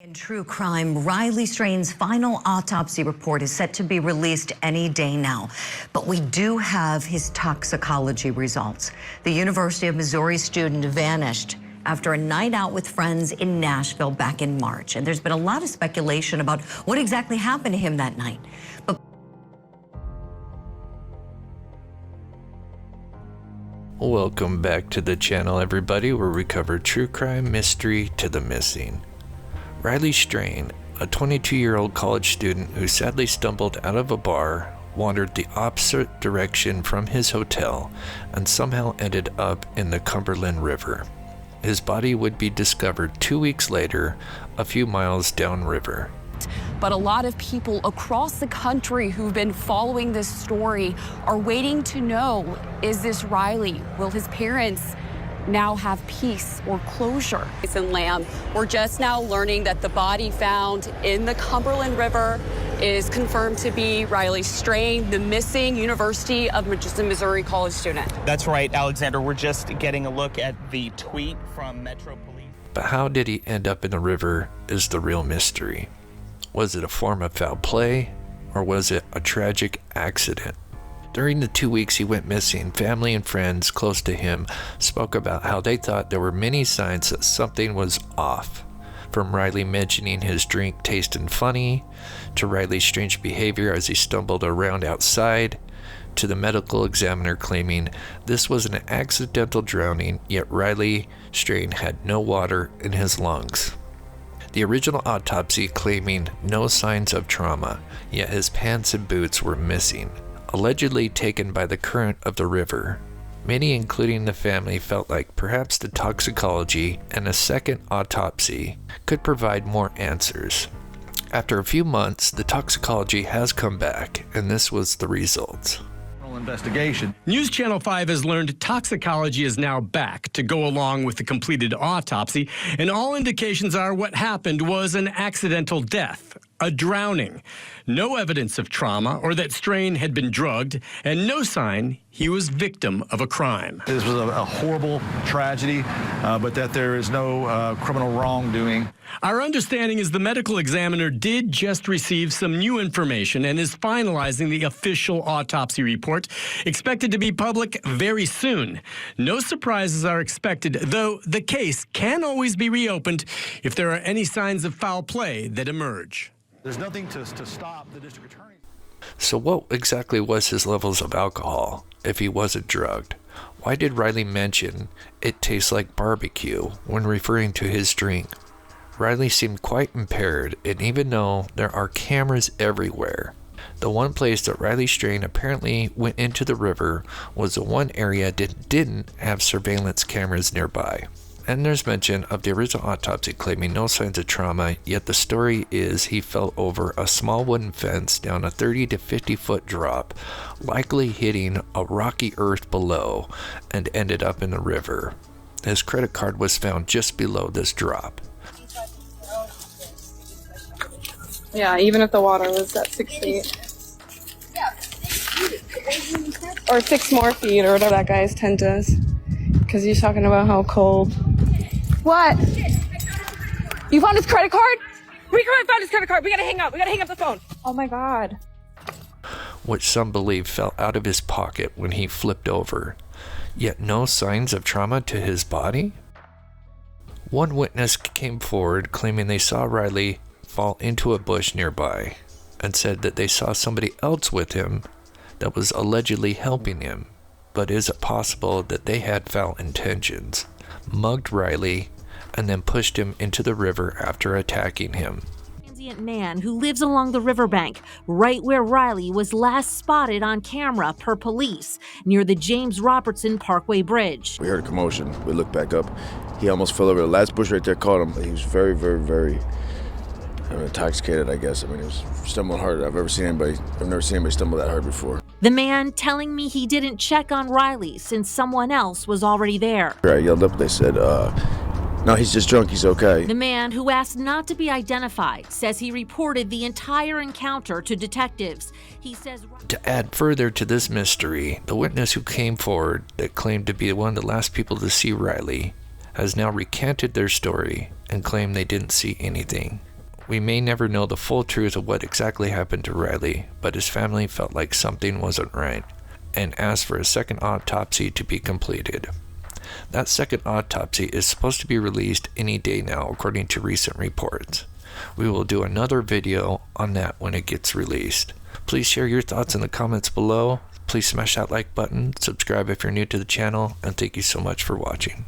In true crime, Riley Strain's final autopsy report is set to be released any day now. But we do have his toxicology results. The University of Missouri student vanished after a night out with friends in Nashville back in March. And there's been a lot of speculation about what exactly happened to him that night. But welcome back to the channel, everybody, where we cover true crime, mystery to the missing. Riley Strain, a 22-year-old college student who sadly stumbled out of a bar, wandered the opposite direction from his hotel, and somehow ended up in the Cumberland River. His body would be discovered 2 weeks later, a few miles downriver. But a lot of people across the country who've been following this story are waiting to know, is this Riley? Will his parents now have peace or closure? In Lamb, we're just now learning that the body found in the Cumberland River is confirmed to be Riley Strain, the missing University of Missouri college student. That's right, Alexander. We're just getting a look at the tweet from Metro Police. But how did he end up in the river is the real mystery. Was it a form of foul play, or was it a tragic accident? During the 2 weeks he went missing, family and friends close to him spoke about how they thought there were many signs that something was off. From Riley mentioning his drink tasting funny, to Riley's strange behavior as he stumbled around outside, to the medical examiner claiming this was an accidental drowning, yet Riley Strain had no water in his lungs. The original autopsy claiming no signs of trauma, yet his pants and boots were missing, allegedly taken by the current of the river. Many, including the family, felt like perhaps the toxicology and a second autopsy could provide more answers. After a few months, the toxicology has come back, and this was the results. Investigation. News Channel 5 has learned toxicology is now back to go along with the completed autopsy, and all indications are what happened was an accidental death, a drowning. No evidence of trauma or that Strain had been drugged, and no sign he was victim of a crime. This was a horrible tragedy, but that there is no criminal wrongdoing. Our understanding is the medical examiner did just receive some new information and is finalizing the official autopsy report, expected to be public very soon. No surprises are expected, though the case can always be reopened if there are any signs of foul play that emerge. There's nothing to stop the district attorney. So what exactly was his levels of alcohol if he wasn't drugged? Why did Riley mention it tastes like barbecue when referring to his drink? Riley seemed quite impaired, and even though there are cameras everywhere, the one place that Riley Strain apparently went into the river was the one area that didn't have surveillance cameras nearby. And there's mention of the original autopsy claiming no signs of trauma, yet the story is he fell over a small wooden fence down a 30 to 50 foot drop, likely hitting a rocky earth below, and ended up in the river. His credit card was found just below this drop. Yeah, even if the water was at 6 feet. Or 6 more feet, or whatever that guy's tent is. Because he's talking about how cold. What? You found his credit card? We found his credit card. We gotta hang up. We gotta hang up the phone. Oh my God. Which some believe fell out of his pocket when he flipped over. Yet no signs of trauma to his body? One witness came forward claiming they saw Riley fall into a bush nearby, and said that they saw somebody else with him that was allegedly helping him. But is it possible that they had foul intentions, mugged Riley, and then pushed him into the river after attacking him? Transient man who lives along the riverbank, right where Riley was last spotted on camera per police, near the James Robertson Parkway Bridge. We heard a commotion. We looked back up. He almost fell over. The last bush right there caught him. He was very, very, very intoxicated, I guess. I mean, he was stumbling hard. I've never seen anybody stumble that hard before. The man telling me he didn't check on Riley since someone else was already there. I yelled up. They said, no, he's just drunk. He's okay. The man, who asked not to be identified, says he reported the entire encounter to detectives. He says... To add further to this mystery, the witness who came forward that claimed to be one of the last people to see Riley has now recanted their story and claimed they didn't see anything. We may never know the full truth of what exactly happened to Riley, but his family felt like something wasn't right and asked for a second autopsy to be completed. That second autopsy is supposed to be released any day now, according to recent reports. We will do another video on that when it gets released. Please share your thoughts in the comments below. Please smash that like button, subscribe if you're new to the channel, and thank you so much for watching.